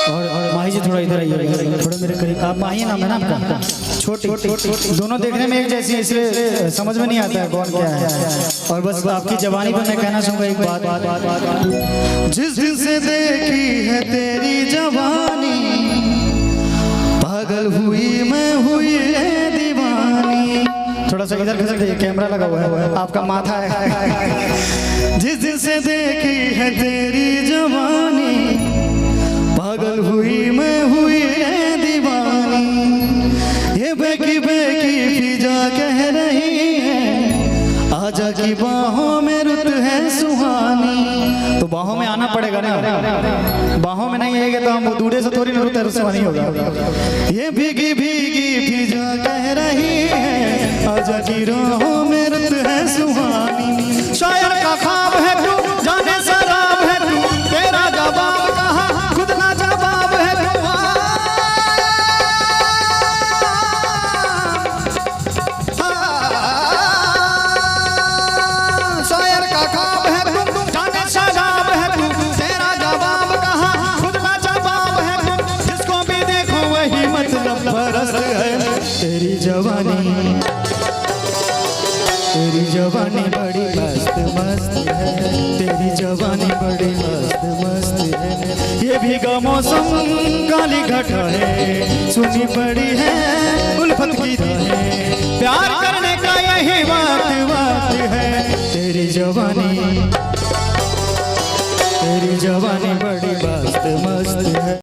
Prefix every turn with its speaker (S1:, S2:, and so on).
S1: और माही जी थोड़ा इधर आइए, थोड़ा मेरे करीब। आप माही नाम है ना आपका? छोटी दोनों देखने में एक जैसी, इसलिए समझ में नहीं आता है कौन क्या है। और बस आपकी जवानी पर मैं कहना चाहूँगा एक बात, जिस दिन से देखी है तेरी जवानी, पागल हुई मैं हुई है दीवानी। थोड़ा सा इधर खसक जाइए, कैमरा लगा हुआ है, आपका माथा है। जिस दिन से देखी है तेरी जवानी, पागल हुई मैं हुई है दीवानी। ये बेकी बेकी फिजा कह रही है, आजा की बाहों में रुत है सुहानी। तो बाहों में आना पड़ेगा ना, बाहों में नहीं आएगा तो हम दूरे से थोड़ी रुत है सुहानी होगा। ये भीगी भीगी फिजा कह रही है, आजा की राहों में रुत है सुहानी। शायर का ख्वाब है तू, जाने शराब है तू, तेरा जवाब कहा खुद ना जवाब है तू। शायर का ख्वाब है तू, जाने शराब है तू, तेरा जवाब कहा खुद ना जवाब है तू। जिसको भी देखो वही मतलब परस्त है। तेरी जवानी, तेरी जवानी बड़ी मस्त मस्त है, तेरी जवानी बड़ी मस्त मस्त है। ये भीगा मौसम काली घटा है, सुनी पड़ी है